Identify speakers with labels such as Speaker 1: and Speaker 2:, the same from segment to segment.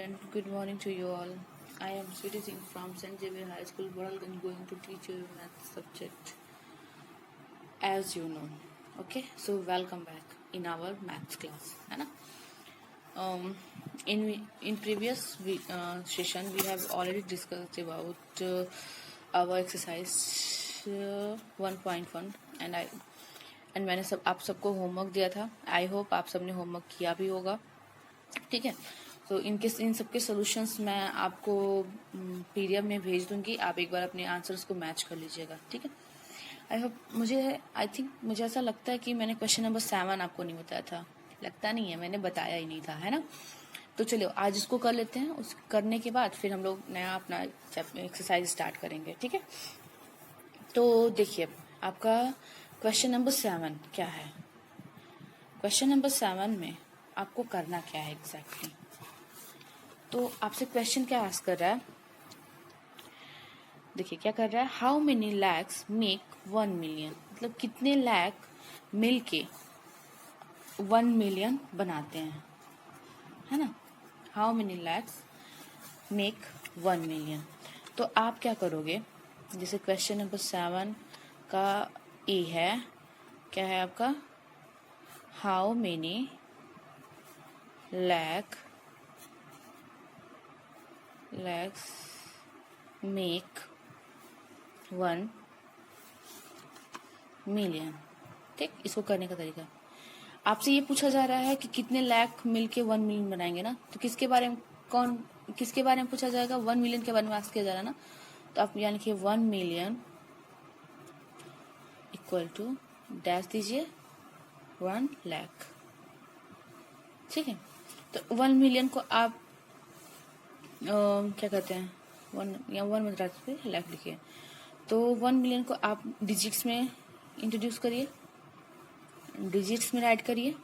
Speaker 1: and good morning to you all. I am Sweetie Singh from St. Xavier High School, Boralganj, going to teach you math subject as you know. Okay, so welcome back in our maths class. है ना? In previous session we have already discussed about our exercise 1.1 and मैंने आप सबको homework दिया था. I hope आप सबने homework किया भी होगा. ठीक है, तो इन सबके सॉल्यूशंस मैं आपको पीडीएफ में भेज दूंगी. आप एक बार अपने आंसर्स को मैच कर लीजिएगा. ठीक है, आई थिंक मुझे ऐसा लगता है कि मैंने क्वेश्चन नंबर 7 आपको नहीं बताया था. लगता नहीं है, मैंने बताया ही नहीं था, है ना. तो चलिए आज इसको कर लेते हैं. उस करने के बाद फिर हम लोग नया अपना एक्सरसाइज स्टार्ट करेंगे. ठीक है, तो देखिए आपका क्वेश्चन नंबर 7 क्या है. क्वेश्चन नंबर 7 में आपको करना क्या है एग्जैक्टली. तो आपसे क्वेश्चन क्या आस्क कर रहा है. देखिए क्या कर रहा है. How many lakhs make 1 million. मतलब कितने लाख मिल के 1 मिलियन बनाते हैं, है ना. How many lakhs make 1 million. तो आप क्या करोगे. जैसे क्वेश्चन नंबर 7 का ए है. क्या है आपका. How many lakhs make 1 million. ठीक, इसको करने का तरीका. आपसे ये पूछा जा रहा है कि कितने लाख मिलके 1 मिलियन बनाएंगे ना. तो किसके बारे में पूछा जाएगा. 1 मिलियन के बारे में आस्क किया जा रहा है ना. तो आप यानी कि 1 मिलियन इक्वल टू डैश दीजिए 1 लाख. ठीक है, तो 1 मिलियन को आप क्या कहते हैं 1 मतलब पे लाख लिखिए. तो 1 मिलियन को आप डिजिट्स में इंट्रोड्यूस करिए, डिजिट्स में राइट करिए.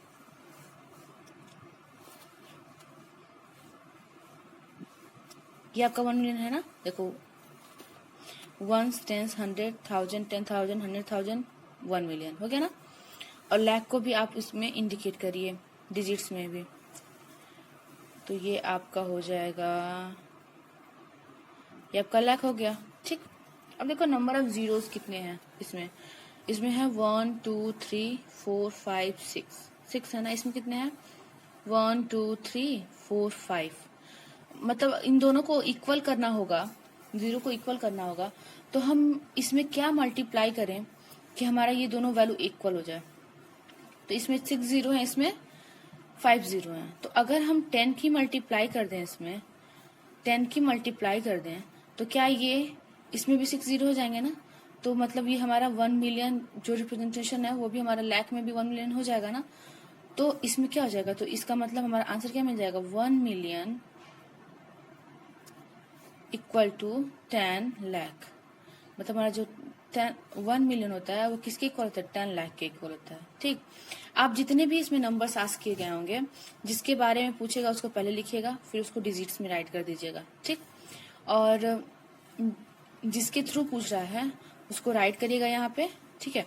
Speaker 1: ये आपका 1 मिलियन है ना. देखो 1 10 100 1000 10,000 100,000 1 मिलियन हो गया ना. और लाख को भी आप इसमें इंडिकेट करिए डिजिट्स में भी. तो ये आपका हो जाएगा, ये आपका लाख हो गया. ठीक, अब देखो नंबर ऑफ जीरोस कितने हैं इसमें है 1 2 3 4 5 6 है ना. इसमें कितने हैं 1 2 3 4 5. मतलब इन दोनों को इक्वल करना होगा, जीरो को इक्वल करना होगा. तो हम इसमें क्या मल्टीप्लाई करें कि हमारा ये दोनों वैल्यू इक्वल हो जाए. तो इसमें 6 जीरो है, इसमें 5 जीरो है. तो अगर हम 10 की मल्टीप्लाई कर दें, इसमें 10 की मल्टीप्लाई कर दें तो क्या ये इसमें भी 6 जीरो हो जाएंगे ना. तो मतलब ये हमारा 1 मिलियन जो रिप्रेजेंटेशन है वो भी हमारा लाख में भी 1 मिलियन हो जाएगा ना. तो इसमें क्या हो जाएगा. तो इसका मतलब हमारा आंसर क्या मिल जाएगा. 1 मिलियन इक्वल टू 10 लाख. मतलब हमारा जो 1 मिलियन होता है वो किसके इक्वल होता है 10 लाख के इक्वल होता है. ठीक, आप जितने भी इसमें नंबर्स आस्क किए गए होंगे जिसके बारे में पूछेगा उसको पहले लिखिएगा, फिर उसको डिजिट्स में राइट कर दीजिएगा. ठीक, और जिसके थ्रू पूछ रहा है उसको राइट करिएगा यहाँ पे. ठीक है,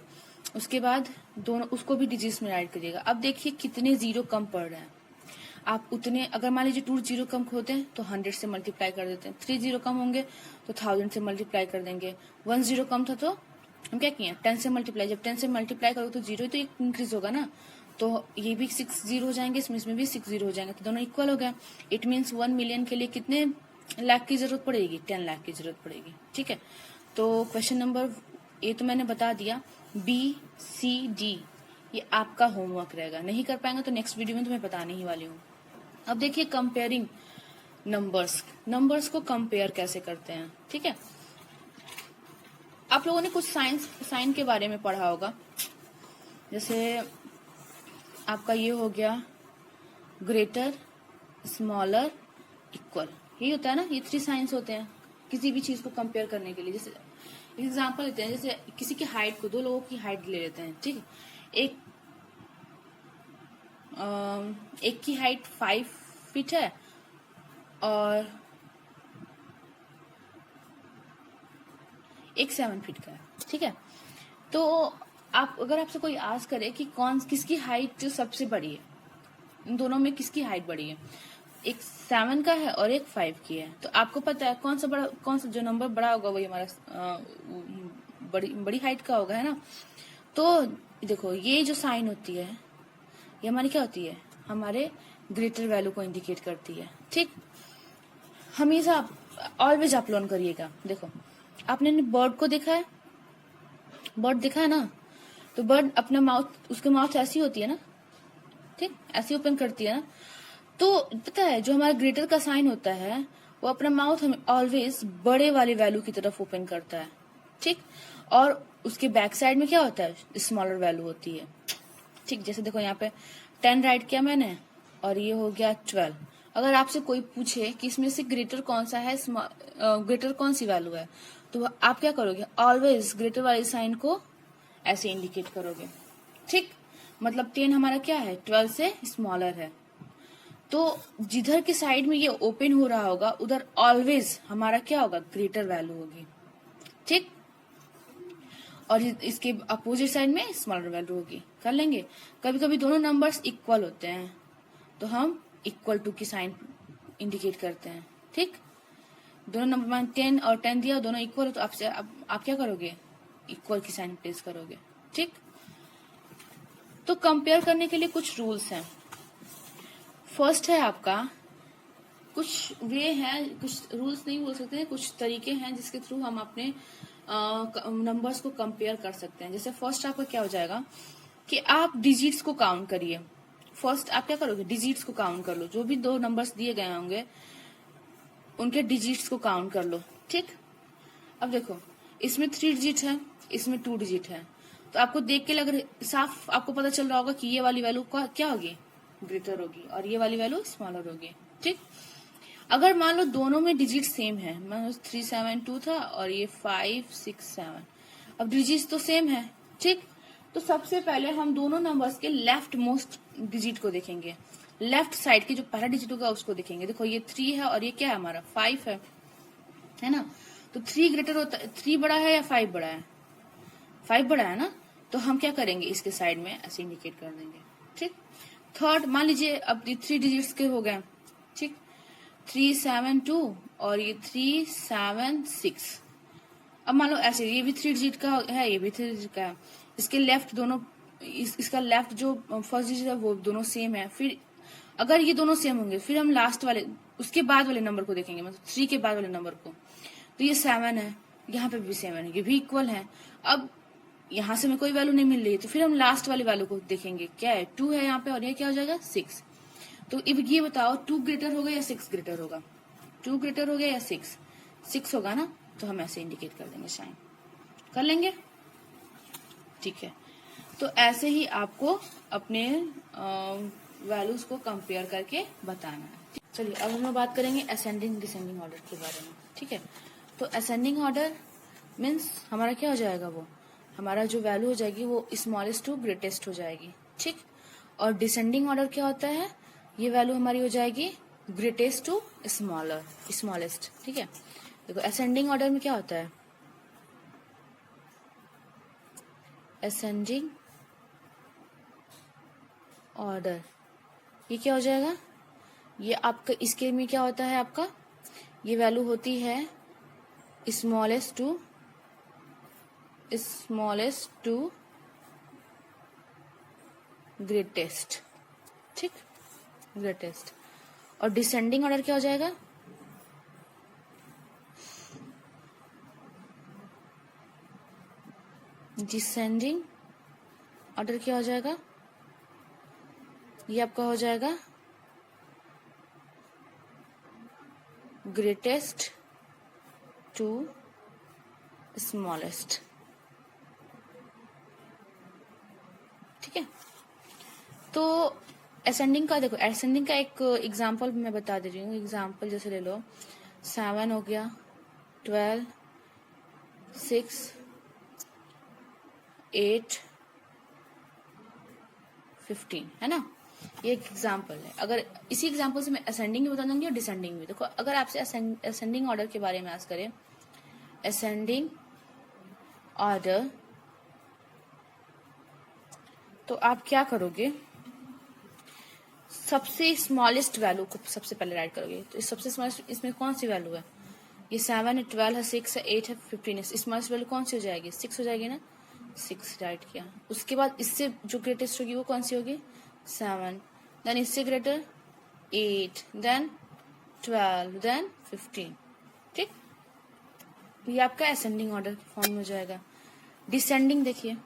Speaker 1: उसके बाद दोनों उसको भी डिजिट्स में राइट करिएगा. अब देखिए कितने जीरो कम पड़ रहे हैं. आप उतने, अगर मान लीजिए 2 जीरो कम होते हैं तो 100 से मल्टीप्लाई कर देते हैं. 3 जीरो कम होंगे तो 1000 से मल्टीप्लाई कर देंगे. 1 जीरो कम था तो हम क्या किए 10 से मल्टीप्लाई. जब 10 से मल्टीप्लाई करोगे तो जीरो तो इंक्रीज होगा ना. तो ये भी 6 जीरो हो जाएंगे, इसमें भी 6 जीरो हो जाएंगे. तो दोनों इक्वल हो गया. इट मीन्स 1 मिलियन के लिए कितने लाख की जरूरत पड़ेगी 10 लाख की जरूरत पड़ेगी. ठीक है, तो क्वेश्चन नंबर ए तो मैंने बता दिया. बी सी डी ये आपका होमवर्क रहेगा. नहीं कर पाएंगे तो नेक्स्ट वीडियो में तुम्हें बताने ही वाली हूँ. अब देखिए कंपेयरिंग नंबर्स को कंपेयर कैसे करते हैं. ठीक है, आप लोगों ने कुछ साइन के बारे में पढ़ा होगा. जैसे आपका ये हो गया ग्रेटर स्मॉलर इक्वल. यही होता है ना. ये 3 साइंस होते हैं किसी भी चीज को कंपेयर करने के लिए. जैसे एग्जांपल लेते हैं, जैसे किसी की हाइट को, 2 लोगों की हाइट ले लेते हैं. ठीक है, एक की हाइट 5 फीट है और एक 7 फीट का है. ठीक है, तो आप अगर आपसे कोई आस्क करे कि किसकी हाइट सबसे बड़ी है, इन दोनों में किसकी हाइट बड़ी है, एक 7 का है और एक 5 की है। तो आपको पता है कौन सा जो नंबर बड़ा होगा वही हमारा बड़ी हाइट का होगा, है ना। तो देखो ये जो साइन होती है ये हमारी क्या होती है, हमारे ग्रेटर वैल्यू को इंडिकेट करती है। ठीक, हमेशा ऑलवेज आप लर्न करिएगा। देखो आपने बर्ड को देखा है, बर्ड देखा है ना, तो बर्ड अपना माउथ, उसके माउथ ऐसी होती है ना, ठीक, ऐसी ओपन करती है ना। तो पता है जो हमारा ग्रेटर का साइन होता है वो अपना माउथ हमें ऑलवेज बड़े वाली वैल्यू की तरफ ओपन करता है, ठीक। और उसके बैक साइड में क्या होता है, स्मॉलर वैल्यू होती है, ठीक। जैसे देखो यहाँ पे 10 राइट किया मैंने और ये हो गया 12। अगर आपसे कोई पूछे कि इसमें से ग्रेटर कौन सा है, ग्रेटर कौन सी वैल्यू है, तो आप क्या करोगे, ऑलवेज ग्रेटर वाले साइन को ऐसे इंडिकेट करोगे, ठीक। मतलब 10 हमारा क्या है, 12 से स्मॉलर है। तो जिधर के साइड में ये ओपन हो रहा होगा उधर ऑलवेज हमारा क्या होगा, ग्रेटर वैल्यू होगी, ठीक। और इसके अपोजिट साइड में स्मॉलर वैल्यू होगी। कर लेंगे। कभी कभी दोनों नंबर्स इक्वल होते हैं तो हम इक्वल टू की साइन इंडिकेट करते हैं, ठीक। दोनों नंबर मान 10 और 10 दिया, दोनों इक्वल हो तो आपसे आप क्या करोगे, इक्वल की साइन प्लेस करोगे, ठीक। तो कंपेयर करने के लिए कुछ रूल्स हैं। फर्स्ट है आपका, कुछ वे हैं, कुछ रूल्स नहीं बोल सकते, कुछ तरीके हैं जिसके थ्रू हम अपने नंबर्स को कंपेयर कर सकते हैं। जैसे फर्स्ट आपका क्या हो जाएगा कि आप डिजिट्स को काउंट करिए। फर्स्ट आप क्या करोगे, डिजिट्स को काउंट कर लो, जो भी दो नंबर्स दिए गए होंगे उनके डिजिट्स को काउंट कर लो, ठीक। अब देखो इसमें 3 डिजिट है, इसमें 2 डिजिट है, तो आपको देख के लग रहा, साफ आपको पता चल रहा होगा कि ये वाली वैल्यू क्या होगी, ग्रेटर होगी, और ये वाली वैल्यू स्मॉलर होगी, ठीक। अगर मान लो दोनों में डिजिट सेम है, मान लो 372 था और ये 567, अब डिजिट तो सेम है, ठीक। तो सबसे पहले हम दोनों नंबर्स के लेफ्ट मोस्ट डिजिट को देखेंगे, लेफ्ट साइड की जो पहला डिजिट होगा उसको देखेंगे। देखो ये 3 है और ये क्या है, हमारा 5 है ना। तो 3 ग्रेटर होता है, 3 बड़ा है या 5 बड़ा है, 5 बड़ा है ना। तो हम क्या करेंगे, इसके साइड में ऐसे इंडिकेट कर देंगे, ठीक। थर्ड मान लीजिए अब ये 3 डिजिट्स के हो गए, ठीक, 372 और ये 376। अब मान लो ऐसे ये भी 3 डिजिट का है, ये भी 3 डिजिट का है, इसके लेफ्ट दोनों, इसका लेफ्ट जो फर्स्ट डिजिट है वो दोनों सेम है। फिर अगर ये दोनों सेम होंगे फिर हम लास्ट वाले, उसके बाद वाले नंबर को देखेंगे, मतलब 3 के बाद वाले नंबर को। तो ये 7 है, यहाँ पे भी 7 है, ये भी इक्वल है। अब यहाँ से हमें कोई वैल्यू नहीं मिल रही है तो फिर हम लास्ट वाली वैल्यू को देखेंगे, क्या है, 2 है यहाँ पे और ये क्या हो जाएगा, 6। तो अब ये बताओ 2 ग्रेटर होगा या 6 ग्रेटर होगा, 2 ग्रेटर हो गया या 6 होगा ना। तो हम ऐसे इंडिकेट कर देंगे, साइन कर लेंगे, ठीक है। तो ऐसे ही आपको अपने वैल्यूज को कंपेयर करके बताना है। चलिए अब हम लोग बात करेंगे असेंडिंग डिसेंडिंग ऑर्डर के बारे में, ठीक है। तो असेंडिंग ऑर्डर मीन्स हमारा क्या हो जाएगा, वो हमारा जो वैल्यू हो जाएगी वो स्मॉलेस्ट टू ग्रेटेस्ट हो जाएगी, ठीक। और डिसेंडिंग ऑर्डर क्या होता है, ये वैल्यू हमारी हो जाएगी ग्रेटेस्ट टू स्मॉलर, स्मॉलेस्ट, ठीक है। देखो असेंडिंग ऑर्डर में क्या होता है, असेंडिंग ऑर्डर ये क्या हो जाएगा, ये आपका इसके में क्या होता है, आपका ये वैल्यू होती है स्मॉलेस्ट टू ग्रेटेस्ट, ठीक, ग्रेटेस्ट। और डिसेंडिंग ऑर्डर क्या हो जाएगा, डिसेंडिंग ऑर्डर क्या हो जाएगा, ये आपका हो जाएगा ग्रेटेस्ट टू स्मॉलेस्ट, ठीक है। तो असेंडिंग का देखो, असेंडिंग का एक एग्जांपल मैं बता दे रही हूँ। एग्जांपल जैसे ले लो, 7 हो गया, 12, 6, 8, 15, है ना। ये एक एग्जांपल है। अगर इसी एग्जांपल से मैं असेंडिंग भी बता दूंगी और डिसेंडिंग भी। देखो अगर आपसे असेंडिंग ऑर्डर के बारे में आज करें, असेंडिंग ऑर्डर, तो आप क्या करोगे, सबसे स्मॉलेस्ट वैल्यू को सबसे पहले राइट करोगे। तो सबसे स्मॉलेस्ट इसमें कौन सी वैल्यू है? ये 7 है, 12 है, 6 है, 8 है, 15 है। स्मॉलेस्ट वैल्यू कौन सी हो जाएगी? 6 हो जाएगी ना, 6 राइट किया। उसके बाद इससे जो ग्रेटेस्ट होगी वो कौन सी होगी? 7। देन इससे ग्रेटर 8, देन 12, देन 15। ठीक, ये आपका असेंडिंग ऑर्डर फॉर्म में हो जाएगा। डिसेंडिंग देखिए,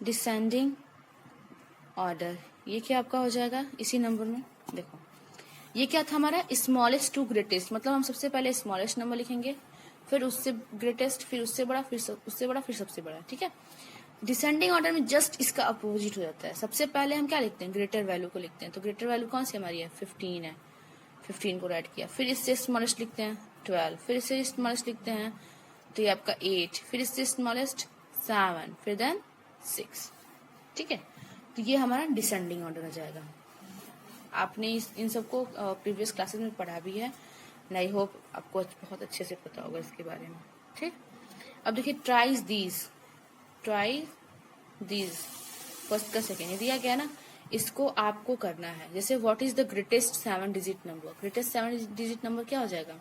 Speaker 1: डिसेंडिंग ऑर्डर ये क्या आपका हो जाएगा इसी नंबर में। देखो ये क्या था हमारा? स्मॉलेस्ट टू ग्रेटेस्ट, मतलब हम सबसे पहले स्मॉलेस्ट नंबर लिखेंगे, फिर उससे ग्रेटेस्ट, फिर उससे बड़ा, फिर उससे बड़ा, फिर सबसे बड़ा। ठीक है, डिसेंडिंग ऑर्डर में जस्ट इसका अपोजिट हो जाता है। सबसे पहले हम क्या लिखते हैं? ग्रेटर वैल्यू को लिखते हैं। तो ग्रेटर वैल्यू कौन सी हमारी है? 15 है, 15 को राइट किया। फिर इससे स्मॉलेस्ट लिखते हैं 12, फिर इससे स्मॉलेस्ट लिखते हैं तो ये आपका 8, फिर इससे स्मॉलेस्ट 7, फिर देन 6। ठीक है, तो ये हमारा डिसेंडिंग ऑर्डर हो जाएगा। आपने इन सबको प्रीवियस क्लासेस में पढ़ा भी है, एंड आई होप आपको बहुत अच्छे से पता होगा इसके बारे में। ठीक, अब देखिए ट्राई दीज फर्स्ट का सेकेंड दिया गया ना, इसको आपको करना है। जैसे what is the greatest 7 digit number? Greatest 7 digit number क्या हो जाएगा?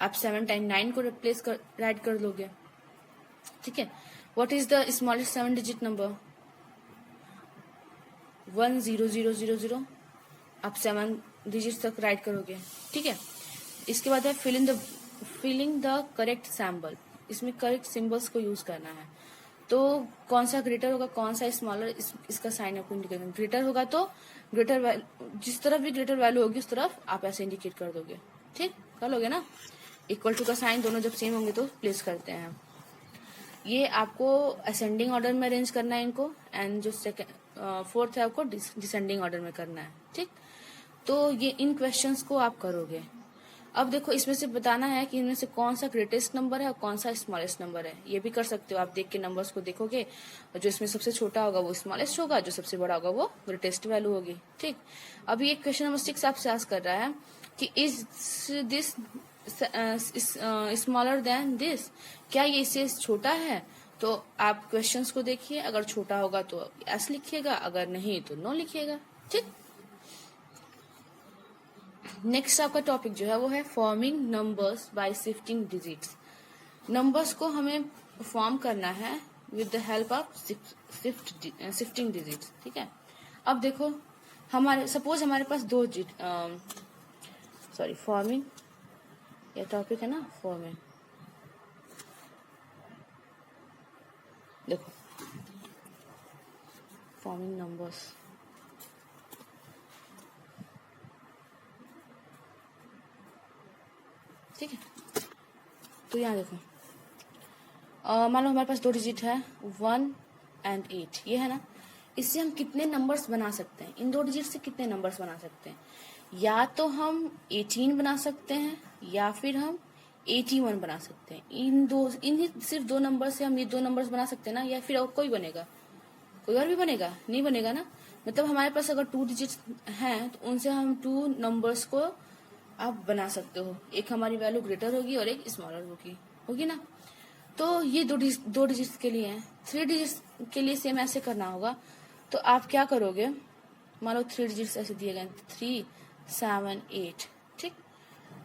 Speaker 1: आप 7 टाइम 9 को रिप्लेस कर राइट कर लोगे। ठीक है, what is the smallest 7 digit number? 10000। आप 7 डिजिट तक राइट करोगे। ठीक है, इसके बाद है फिलिंग द करेक्ट सिंबल। इसमें करेक्ट सिंबल्स को यूज करना है। तो कौन सा ग्रेटर होगा, कौन सा स्मॉलर, इसका साइन आपको इंडिकेट करना। ग्रेटर होगा तो ग्रेटर वैल्यू, जिस तरफ भी ग्रेटर वैल्यू होगी उस तरफ आप ऐसे इंडिकेट कर दोगे। ठीक, कर लोगे ना। इक्वल टू का साइन दोनों जब सेम होंगे तो प्लेस करते हैं। ये आपको असेंडिंग ऑर्डर में अरेंज करना है इनको, एंड जो फोर्थ है आपको डिसेंडिंग ऑर्डर में करना है। ठीक, तो ये इन क्वेश्चंस को आप करोगे। अब देखो इसमें से बताना है कि इनमें से कौन सा ग्रेटेस्ट नंबर है और कौन सा स्मॉलेस्ट नंबर है। ये भी कर सकते हो, आप देख के नंबर्स को देखोगे, और जो इसमें सबसे छोटा होगा वो स्मॉलेस्ट होगा, जो सबसे बड़ा होगा वो ग्रेटेस्ट वैल्यू होगी। ठीक, अभी एक क्वेश्चन नंबर 6 आपसे आस्क कर रहा है कि is this smaller than this, क्या ये इससे छोटा है? तो आप क्वेश्चंस को देखिए, अगर छोटा होगा तो एस लिखिएगा, अगर नहीं तो नो लिखिएगा। ठीक, नेक्स्ट आपका टॉपिक जो है वो है forming numbers by shifting digits. Numbers को हमें फॉर्म करना है with the help of shifting digits. ठीक है, अब देखो हमारे सपोज हमारे पास दो फॉर्मिंग, ये टॉपिक है ना फॉर्मिंग। देखो फॉर्मिंग नंबर्स, ठीक है। तो यहाँ देखो मान लो हमारे पास 2 डिजिट है 1 and 8, ये है ना। इससे हम कितने नंबर्स बना सकते हैं? इन 2 डिजिट से कितने नंबर्स बना सकते हैं? या तो हम 18 बना सकते हैं या फिर हम 81 बना सकते हैं। इन सिर्फ 2 नंबर से हम ये 2 नंबर्स बना सकते हैं ना, या फिर और कोई बनेगा? कोई और भी बनेगा? नहीं बनेगा ना। मतलब हमारे पास अगर 2 डिजिट्स हैं तो उनसे हम 2 नंबर्स को आप बना सकते हो। एक हमारी वैल्यू ग्रेटर होगी और एक स्मॉलर होगी ना। तो ये 2 डिजिट्स के लिए है। 3 डिजिट्स के लिए सेम ऐसे करना होगा। तो आप क्या करोगे, मान लो 3 डिजिट्स ऐसे दिए गए 3, 7, 8। ठीक,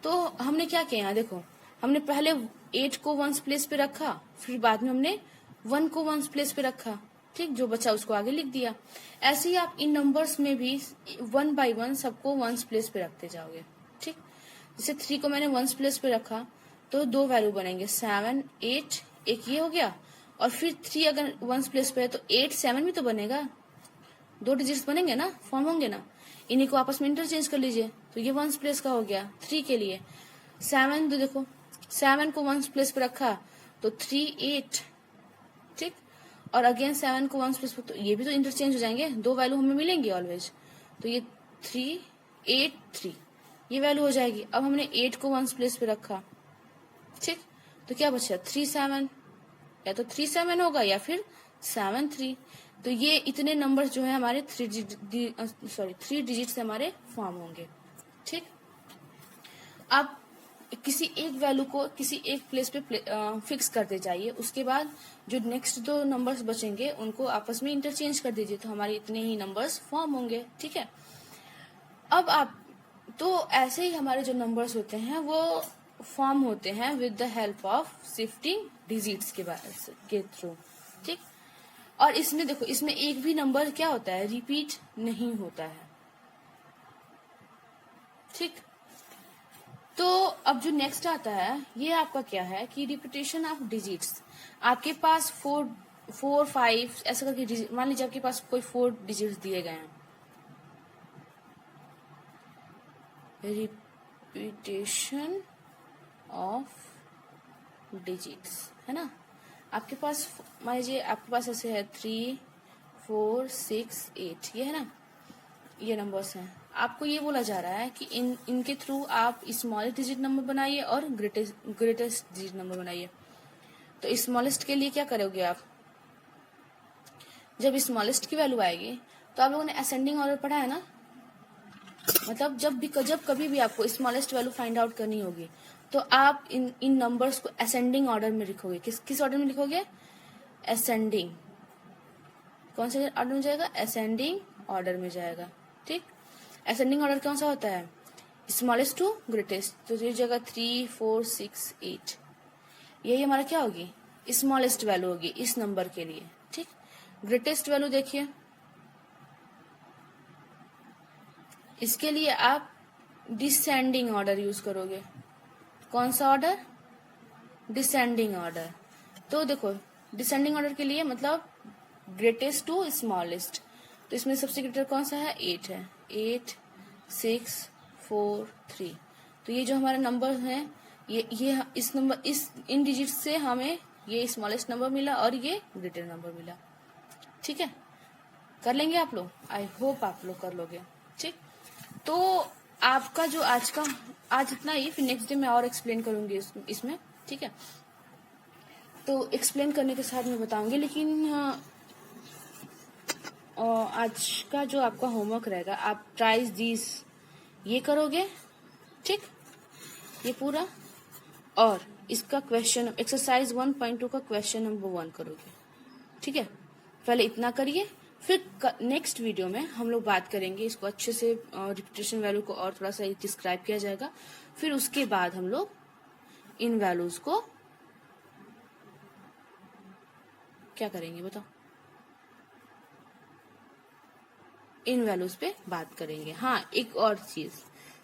Speaker 1: तो हमने क्या किया यहाँ देखो, हमने पहले 8 को 1 प्लेस पे रखा, फिर बाद में हमने 1 को 1 प्लेस पे रखा। ठीक, जो बचा उसको आगे लिख दिया। ऐसे ही आप इन नंबर्स में भी 1 by 1 सबको 1 प्लेस पे रखते जाओगे। ठीक, जैसे 3 को मैंने 1 प्लेस पे रखा तो 2 वैल्यू बनेंगे 7, 8, एक ये हो गया, और फिर 3 अगर 1 प्लेस पे है तो 8, 7 भी तो बनेगा। 2 डिजिट्स बनेंगे ना, फॉर्म होंगे ना। इन्हीं को आपस में इंटरचेंज कर लीजिए। तो ये 1 प्लेस का हो गया 3 के लिए। 7 तो देखो 7 को 1 प्लेस पे रखा तो 3, 8। ठीक, और अगेन 7 को 1 प्लेस पे, तो ये भी तो इंटरचेंज हो जाएंगे, 2 वैल्यू हमें मिलेंगे ऑलवेज। तो ये 3, 8, 3 ये वैल्यू हो जाएगी। अब हमने 8 को 1 प्लेस पे रखा। ठीक, तो क्या बचा 3, 7, या तो 3, 7 होगा या फिर 7, 3। तो ये इतने नंबर जो है हमारे 3 डिजिट से हमारे फॉर्म होंगे। ठीक, अब किसी एक वैल्यू को किसी एक प्लेस पे फिक्स करते जाइए, उसके बाद जो नेक्स्ट दो नंबर्स बचेंगे उनको आपस में इंटरचेंज कर दीजिए, तो हमारे इतने ही नंबर्स फॉर्म होंगे। ठीक है, अब आप तो ऐसे ही हमारे जो नंबर्स होते हैं वो फॉर्म होते हैं with the help of shifting digits के थ्रू। ठीक, और इसमें देखो, इसमें एक भी नंबर क्या होता है, रिपीट नहीं होता है। ठीक, तो अब जो नेक्स्ट आता है ये आपका क्या है कि रिपीटेशन ऑफ डिजिट्स। आपके पास 4 5 ऐसा करके मान लीजिए आपके पास कोई 4 डिजिट्स दिए गए हैं, रिपीटेशन ऑफ डिजिट्स है ना। आपके पास मान लीजिए आपके पास ऐसे है 3 4 6 8, ये है ना, ये नंबर्स हैं। आपको ये बोला जा रहा है कि इनके थ्रू आप स्मॉलेस्ट डिजिट नंबर बनाइए और ग्रेटेस्ट डिजिट नंबर बनाइए। तो स्मॉलेस्ट के लिए क्या करोगे आप, जब स्मॉलेस्ट की वैल्यू आएगी तो आप लोगों ने असेंडिंग ऑर्डर पढ़ा है ना, मतलब जब कभी भी आपको स्मॉलेस्ट वैल्यू फाइंड आउट करनी होगी तो आप इन नंबर्स को असेंडिंग ऑर्डर में लिखोगे। किस ऑर्डर में लिखोगे, असेंडिंग। कौन से ऑर्डर में जाएगा, असेंडिंग ऑर्डर में जाएगा। ठीक, असेंडिंग ऑर्डर कौन सा होता है, स्मॉलेस्ट टू ग्रेटेस्ट। तो ये जगह 3 4 6 8, यही हमारा क्या होगी, स्मॉलेस्ट वैल्यू होगी इस नंबर के लिए। ठीक, ग्रेटेस्ट वैल्यू देखिए, इसके लिए आप डिसेंडिंग ऑर्डर यूज करोगे। कौन सा ऑर्डर, डिसेंडिंग ऑर्डर। तो देखो डिसेंडिंग ऑर्डर के लिए मतलब ग्रेटेस्ट टू स्मॉलेस्ट, तो इसमें सबसे ग्रेटर कौन सा है, 8 है। 8 6 4 3, तो ये जो हमारे नंबर हैं ये इस नंबर इन डिजिट से हमें ये स्मॉलेस्ट नंबर मिला और ये ग्रेटर नंबर मिला। ठीक है, कर लेंगे आप लोग, आई होप आप लोग कर लोगे। ठीक, तो आपका जो आज इतना ही, फिर नेक्स्ट डे मैं और एक्सप्लेन करूंगी इसमें। ठीक है, तो एक्सप्लेन करने के साथ मैं बताऊंगी, लेकिन आज का जो आपका होमवर्क रहेगा आप ट्राइज दिस ये करोगे। ठीक, ये पूरा, और इसका क्वेश्चन एक्सरसाइज 1.2 का क्वेश्चन नंबर 1 करोगे। ठीक है, पहले इतना करिए, फिर नेक्स्ट वीडियो में हम लोग बात करेंगे इसको अच्छे से, रिपीटेशन वैल्यू को और थोड़ा सा डिस्क्राइब किया जाएगा। फिर उसके बाद हम लोग इन वैल्यूज को क्या करेंगे बताओ, इन वैल्यूज पे बात करेंगे। हाँ, एक और चीज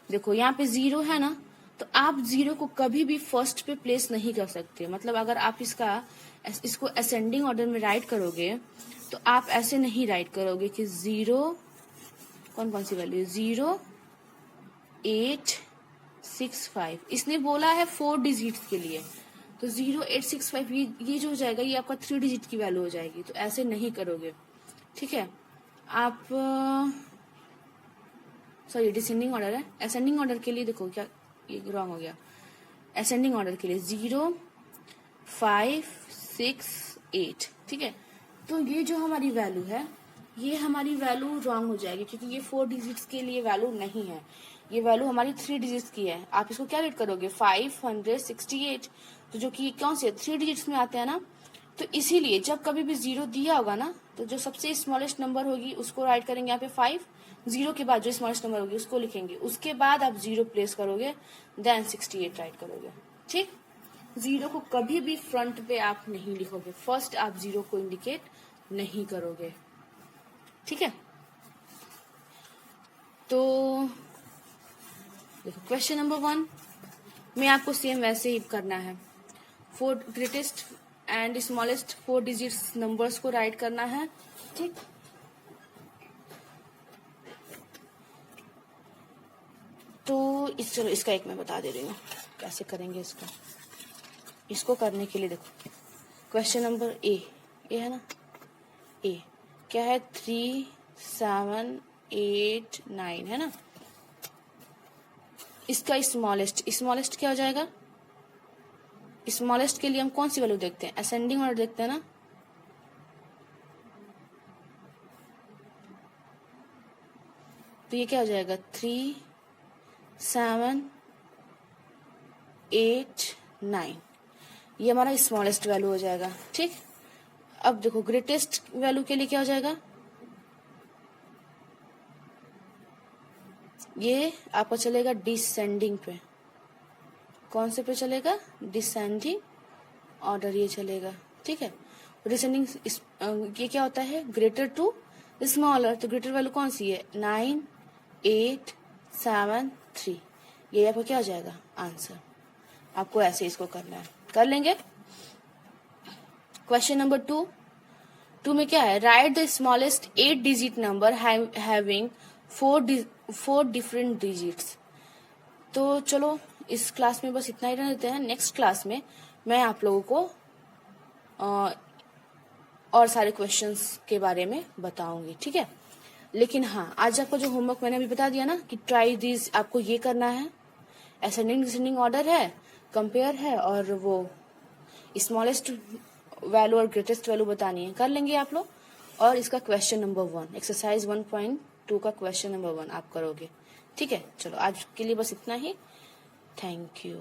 Speaker 1: देखो, यहाँ पे 0 है ना, तो आप 0 को कभी भी फर्स्ट पे प्लेस नहीं कर सकते। मतलब अगर आप इसको असेंडिंग ऑर्डर में राइट करोगे तो आप ऐसे नहीं राइट करोगे कि 0 कौन सी वैल्यू, 0 8 6 5, इसने बोला है 4 डिजिट के लिए, तो 0 8 6 5 ये जो हो जाएगा ये आपका 3 डिजिट की वैल्यू हो जाएगी, तो ऐसे नहीं करोगे। ठीक है, आप सॉरी डिसेंडिंग ऑर्डर है, असेंडिंग ऑर्डर के लिए देखो क्या ये रॉन्ग हो गया। असेंडिंग ऑर्डर के लिए 0 5 6 8। ठीक है, तो ये जो हमारी वैल्यू है ये हमारी वैल्यू रॉन्ग हो जाएगी, क्योंकि ये 4 डिजिट्स के लिए वैल्यू नहीं है, ये वैल्यू हमारी 3 डिजिट्स की है। आप इसको क्या रेट करोगे, 568, तो जो कि कौन से 3 डिजिट्स में आते हैं ना, तो इसीलिए जब कभी भी 0 दिया होगा ना, तो जो सबसे स्मॉलेस्ट नंबर होगी उसको राइट करेंगे यहाँ पे 5, 0 के बाद जो स्मॉलेस्ट नंबर होगी उसको लिखेंगे, उसके बाद आप 0 प्लेस करोगे, देन 68 राइट करोगे। ठीक, 0 को कभी भी फ्रंट पे आप नहीं लिखोगे, फर्स्ट आप 0 को इंडिकेट नहीं करोगे। ठीक है, तो देखो क्वेश्चन नंबर 1 में आपको सेम वैसे ही करना है, 4 greatest and smallest 4 digits numbers को राइट करना है। ठीक, तो चलो इसका एक मैं बता दे रही हूँ कैसे करेंगे इसका। इसको करने के लिए देखो क्वेश्चन नंबर ए है ना, ए क्या है, 3 7 8 9 है ना। इसका स्मॉलेस्ट क्या हो जाएगा, स्मॉलेस्ट के लिए हम कौन सी वैल्यू देखते हैं, असेंडिंग ऑर्डर देखते हैं ना। तो ये क्या हो जाएगा, 3 7 8 9, ये हमारा स्मॉलेस्ट वैल्यू हो जाएगा। ठीक, अब देखो ग्रेटेस्ट वैल्यू के लिए क्या हो जाएगा, ये आपका चलेगा डिसेंडिंग पे। कौन से पे चलेगा, डिसेंडिंग ऑर्डर ये चलेगा। ठीक है, डिसेंडिंग ये क्या होता है, ग्रेटर टू स्मॉलर, तो ग्रेटर वैल्यू कौन सी है, 9 8 7 3, ये आपका क्या हो जाएगा आंसर। आपको ऐसे इसको करना है, कर लेंगे। क्वेश्चन नंबर 2 में क्या है, right the smallest 8 digit number having 4 different digits. तो चलो इस क्लास में बस इतना ही रहने देते हैं। नेक्स्ट क्लास में मैं आप लोगों को और सारे क्वेश्चंस के बारे में बताऊंगी। ठीक है, लेकिन हाँ, आज आपका जो होमवर्क मैंने अभी बता दिया ना कि ट्राई दिस, आपको ये करना है, असेंडिंग डिसेंडिंग ऑर्डर है, कंपेयर है, और वो स्मॉलेस्ट वैल्यू और ग्रेटेस्ट वैल्यू बतानी है, कर लेंगे आप लोग। और इसका क्वेश्चन नंबर 1, एक्सरसाइज 1.2 का क्वेश्चन नंबर 1 आप करोगे। ठीक है, चलो आज के लिए बस इतना ही। Thank you.